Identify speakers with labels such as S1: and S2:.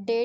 S1: 1.5